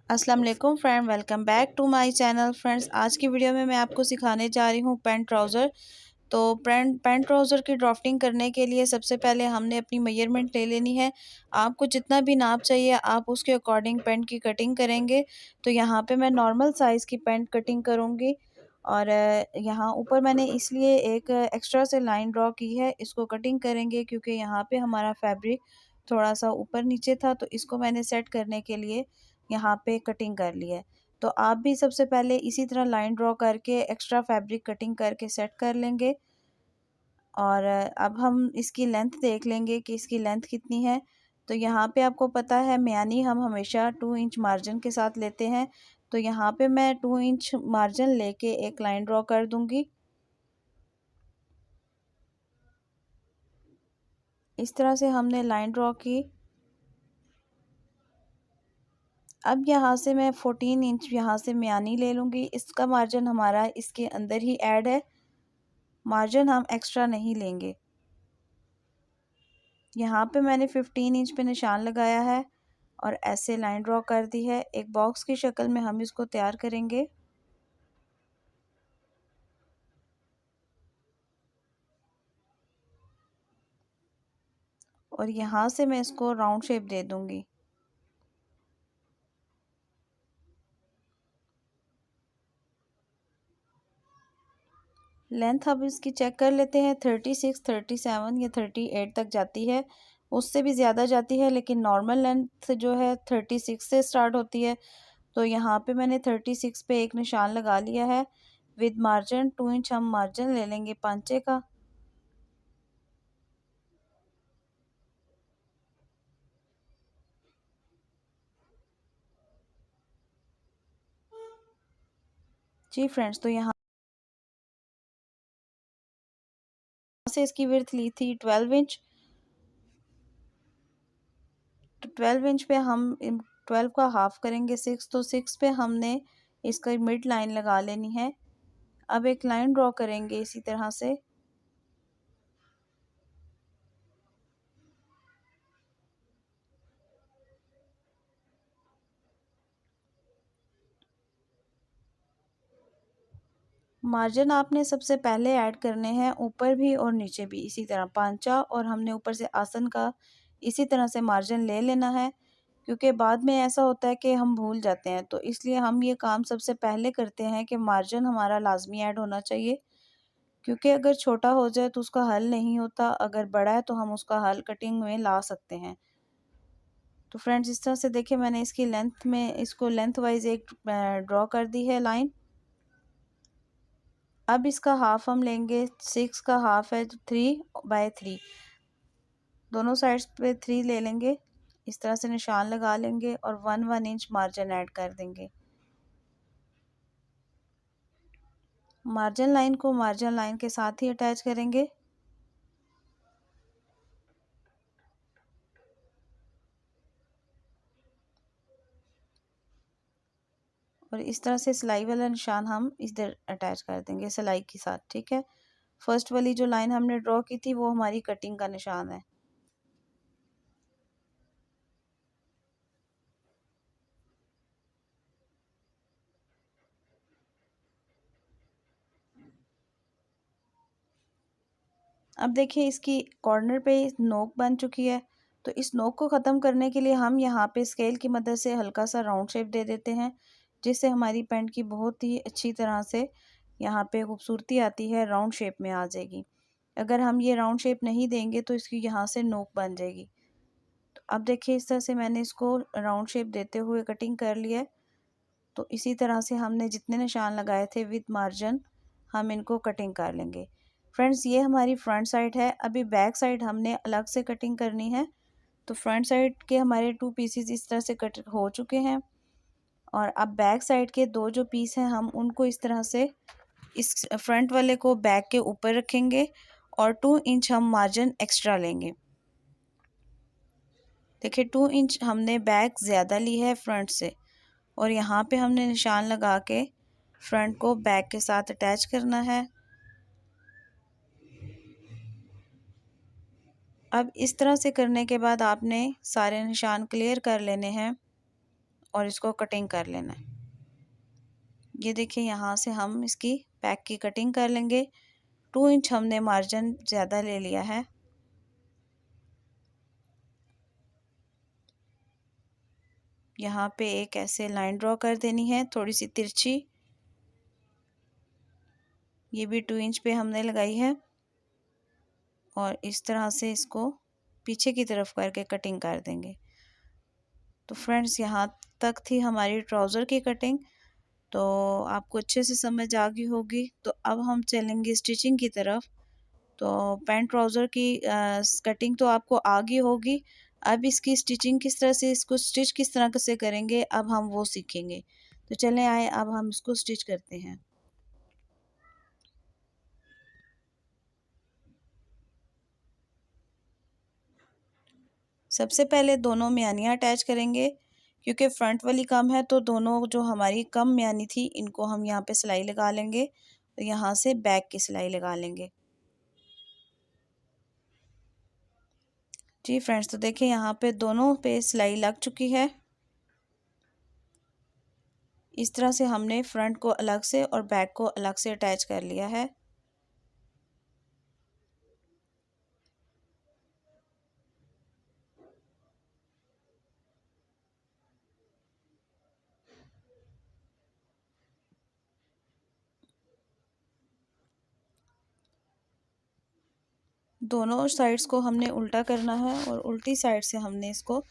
अस्सलाम वालेकुम friend, welcome back to my channel. Friends, आज की वीडियो में मैं आपको सिखाने जा रही हूँ पैंट ट्राउज़र। तो पैंट ट्राउज़र की ड्राफ्टिंग करने के लिए सबसे पहले हमने अपनी मेजरमेंट ले लेनी है। आपको जितना भी नाप चाहिए आप उसके अकॉर्डिंग पैंट की कटिंग करेंगे। तो यहाँ पे मैं नॉर्मल साइज़ की पैंट कटिंग करूँगी और यहाँ ऊपर मैंने इसलिए एक एक्स्ट्रा से लाइन ड्रॉ की है। इसको कटिंग करेंगे क्योंकि यहाँ पे हमारा फैब्रिक थोड़ा सा ऊपर नीचे था, तो इसको मैंने सेट करने के लिए यहाँ पे कटिंग कर ली है। तो आप भी सबसे पहले इसी तरह लाइन ड्रॉ करके एक्स्ट्रा फैब्रिक कटिंग करके सेट कर लेंगे। और अब हम इसकी लेंथ देख लेंगे कि इसकी लेंथ कितनी है। तो यहाँ पे आपको पता है म्यानी हम हमेशा 2 इंच मार्जिन के साथ लेते हैं। तो यहाँ पे मैं 2 इंच मार्जिन लेके एक लाइन ड्रॉ कर दूंगी। इस तरह से हमने लाइन ड्रॉ की। अब यहाँ से मैं 14 इंच यहाँ से म्यानी ले लूँगी। इसका मार्जिन हमारा इसके अंदर ही ऐड है, मार्जिन हम एक्स्ट्रा नहीं लेंगे। यहाँ पे मैंने 15 इंच पे निशान लगाया है और ऐसे लाइन ड्रॉ कर दी है। एक बॉक्स की शक्ल में हम इसको तैयार करेंगे। और यहाँ से मैं इसको राउंड शेप दे दूँगी। लेंथ अब इसकी चेक कर लेते हैं। 36, 37 या 38 तक जाती है, उससे भी ज़्यादा जाती है, लेकिन नॉर्मल लेंथ जो है 36 से स्टार्ट होती है। तो यहाँ पे मैंने 36 पे एक निशान लगा लिया है। विद मार्जिन 2 इंच हम मार्जिन ले लेंगे पांचे का। जी फ्रेंड्स, तो यहाँ से इसकी विड्थ ली थी 12 इंच। तो 12 इंच पे हम 12 का हाफ करेंगे 6, तो 6 पे हमने इसका मिड लाइन लगा लेनी है। अब एक लाइन ड्रॉ करेंगे इसी तरह से। मार्जिन आपने सबसे पहले ऐड करने हैं, ऊपर भी और नीचे भी इसी तरह पांचा, और हमने ऊपर से आसन का इसी तरह से मार्जिन ले लेना है। क्योंकि बाद में ऐसा होता है कि हम भूल जाते हैं, तो इसलिए हम ये काम सबसे पहले करते हैं कि मार्जिन हमारा लाजमी ऐड होना चाहिए। क्योंकि अगर छोटा हो जाए तो उसका हल नहीं होता, अगर बड़ा है तो हम उसका हल कटिंग में ला सकते हैं। तो फ्रेंड्स, इस तरह से देखिए मैंने इसकी लेंथ में इसको लेंथ वाइज एक ड्रॉ कर दी है लाइन। अब इसका हाफ हम लेंगे, 6 का हाफ है 3/3, दोनों साइड्स पे 3 ले लेंगे। इस तरह से निशान लगा लेंगे और 1 इंच मार्जिन ऐड कर देंगे। मार्जिन लाइन को मार्जिन लाइन के साथ ही अटैच करेंगे। और इस तरह से सिलाई वाला निशान हम इधर अटैच कर देंगे सिलाई के साथ, ठीक है। फर्स्ट वाली जो लाइन हमने ड्रॉ की थी वो हमारी कटिंग का निशान है। अब देखिए इसकी कॉर्नर पे नोक बन चुकी है। तो इस नोक को ख़त्म करने के लिए हम यहाँ पे स्केल की मदद से हल्का सा राउंड शेप दे देते हैं, जिससे हमारी पैंट की बहुत ही अच्छी तरह से यहाँ पे खूबसूरती आती है, राउंड शेप में आ जाएगी। अगर हम ये राउंड शेप नहीं देंगे तो इसकी यहाँ से नोक बन जाएगी। तो अब देखिए इस तरह से मैंने इसको राउंड शेप देते हुए कटिंग कर लिया है। तो इसी तरह से हमने जितने निशान लगाए थे विद मार्जिन हम इनको कटिंग कर लेंगे। फ्रेंड्स, ये हमारी फ्रंट साइड है। अभी बैक साइड हमने अलग से कटिंग करनी है। तो फ्रंट साइड के हमारे 2 पीसेस इस तरह से कट हो चुके हैं। और अब बैक साइड के 2 जो पीस हैं हम उनको इस तरह से इस फ्रंट वाले को बैक के ऊपर रखेंगे और 2 इंच हम मार्जिन एक्स्ट्रा लेंगे। देखिए 2 इंच हमने बैक ज़्यादा ली है फ्रंट से, और यहाँ पे हमने निशान लगा के फ्रंट को बैक के साथ अटैच करना है। अब इस तरह से करने के बाद आपने सारे निशान क्लियर कर लेने हैं और इसको कटिंग कर लेना है। ये देखिए यहाँ से हम इसकी बैक की कटिंग कर लेंगे। 2 इंच हमने मार्जिन ज़्यादा ले लिया है। यहाँ पे एक ऐसे लाइन ड्रॉ कर देनी है, थोड़ी सी तिरछी। ये भी 2 इंच पे हमने लगाई है और इस तरह से इसको पीछे की तरफ करके कटिंग कर देंगे। तो फ्रेंड्स यहाँ तक थी हमारी ट्राउज़र की कटिंग। तो आपको अच्छे से समझ आ गई होगी। तो अब हम चलेंगे स्टिचिंग की तरफ। तो पैंट ट्राउज़र की कटिंग तो आपको आ गई होगी। अब इसकी स्टिचिंग किस तरह से, इसको स्टिच किस तरह से करेंगे, अब हम वो सीखेंगे। तो चलें आए अब हम इसको स्टिच करते हैं। सबसे पहले दोनों म्यानियाँ अटैच करेंगे, क्योंकि फ्रंट वाली कम है तो दोनों जो हमारी कम म्यानी थी इनको हम यहाँ पे सिलाई लगा लेंगे और यहाँ से बैक की सिलाई लगा लेंगे। जी फ्रेंड्स, तो देखिए यहाँ पे दोनों पे सिलाई लग चुकी है। इस तरह से हमने फ्रंट को अलग से और बैक को अलग से अटैच कर लिया है। दोनों साइड्स को हमने उल्टा करना है और उल्टी साइड से हमने इसको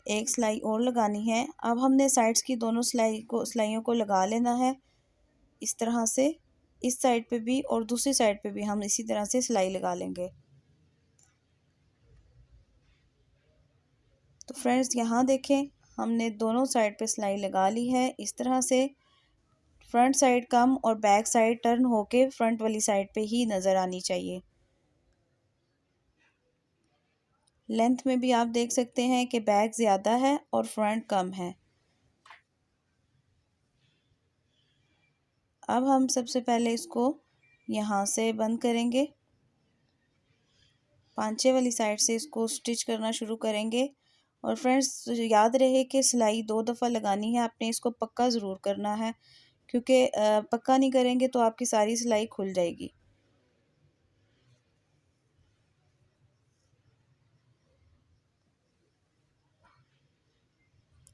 एक सिलाई और लगानी है। अब हमने साइड्स की दोनों सिलाइयों को लगा लेना है इस तरह से। इस साइड पे भी और दूसरी साइड पे भी हम इसी तरह से सिलाई लगा लेंगे। तो फ्रेंड्स यहाँ देखें, हमने दोनों साइड पे सिलाई लगा ली है इस तरह से। फ्रंट साइड कम और बैक साइड टर्न होके फ्रंट वाली साइड पे ही नज़र आनी चाहिए। लेंथ में भी आप देख सकते हैं कि बैक ज़्यादा है और फ्रंट कम है। अब हम सबसे पहले इसको यहाँ से बंद करेंगे, पांचे वाली साइड से इसको स्टिच करना शुरू करेंगे। और फ्रेंड्स याद रहे कि सिलाई 2 दफ़ा लगानी है, आपने इसको पक्का ज़रूर करना है, क्योंकि पक्का नहीं करेंगे तो आपकी सारी सिलाई खुल जाएगी।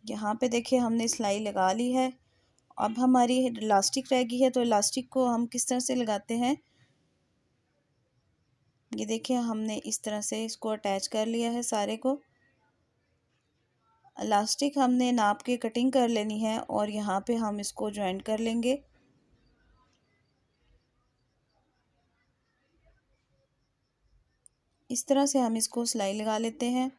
यहाँ पे देखिए हमने सिलाई लगा ली है। अब हमारी इलास्टिक रह गई है, तो इलास्टिक को हम किस तरह से लगाते हैं, ये देखिए हमने इस तरह से इसको अटैच कर लिया है सारे को। इलास्टिक हमने नाप के कटिंग कर लेनी है और यहाँ पे हम इसको ज्वाइन कर लेंगे। इस तरह से हम इसको सिलाई लगा लेते हैं।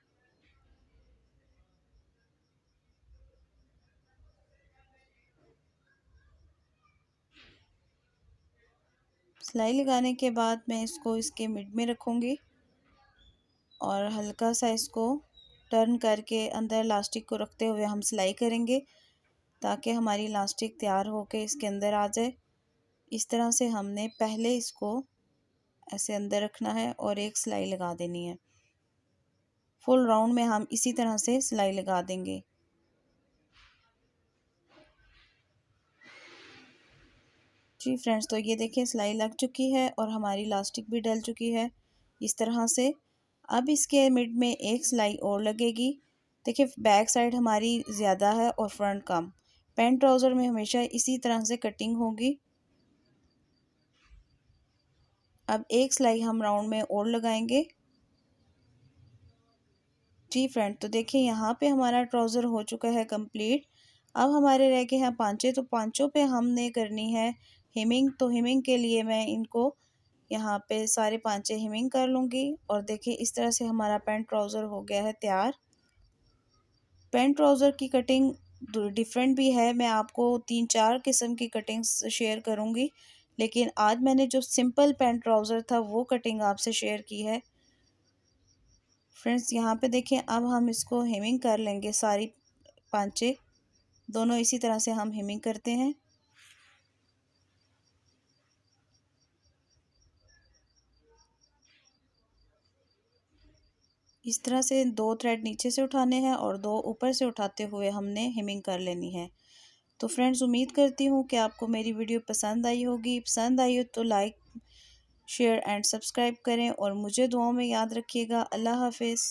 सिलाई लगाने के बाद मैं इसको इसके मिड में रखूँगी और हल्का सा इसको टर्न करके अंदर इलास्टिक को रखते हुए हम सिलाई करेंगे, ताकि हमारी इलास्टिक तैयार होके इसके अंदर आ जाए। इस तरह से हमने पहले इसको ऐसे अंदर रखना है और एक सिलाई लगा देनी है। फुल राउंड में हम इसी तरह से सिलाई लगा देंगे। जी फ्रेंड्स, तो ये देखिए सिलाई लग चुकी है और हमारी इलास्टिक भी डल चुकी है इस तरह से। अब इसके मिड में एक सिलाई और लगेगी। देखिए बैक साइड हमारी ज़्यादा है और फ्रंट कम। पैंट ट्राउज़र में हमेशा इसी तरह से कटिंग होगी। अब एक सिलाई हम राउंड में और लगाएंगे। जी फ्रेंड, तो देखिए यहाँ पे हमारा ट्राउज़र हो चुका है कंप्लीट। अब हमारे रह गए हैं पांचे, तो पांचों पे हमने करनी है हेमिंग। तो हेमिंग के लिए मैं इनको यहाँ पे सारे पांचे हेमिंग कर लूँगी और देखिए इस तरह से हमारा पैंट ट्राउज़र हो गया है तैयार। पैंट ट्राउज़र की कटिंग डिफरेंट भी है, मैं आपको 3-4 किस्म की कटिंग्स शेयर करूँगी, लेकिन आज मैंने जो सिंपल पैंट ट्राउज़र था वो कटिंग आपसे शेयर की है। फ्रेंड्स यहाँ पे देखें, अब हम इसको हेमिंग कर लेंगे सारी पांचे, दोनों इसी तरह से हम हेमिंग करते हैं। इस तरह से 2 थ्रेड नीचे से उठाने हैं और 2 ऊपर से उठाते हुए हमने हेमिंग कर लेनी है। तो फ्रेंड्स, उम्मीद करती हूँ कि आपको मेरी वीडियो पसंद आई होगी। पसंद आई हो तो लाइक, शेयर एंड सब्सक्राइब करें और मुझे दुआओं में याद रखिएगा। अल्लाह हाफिज़।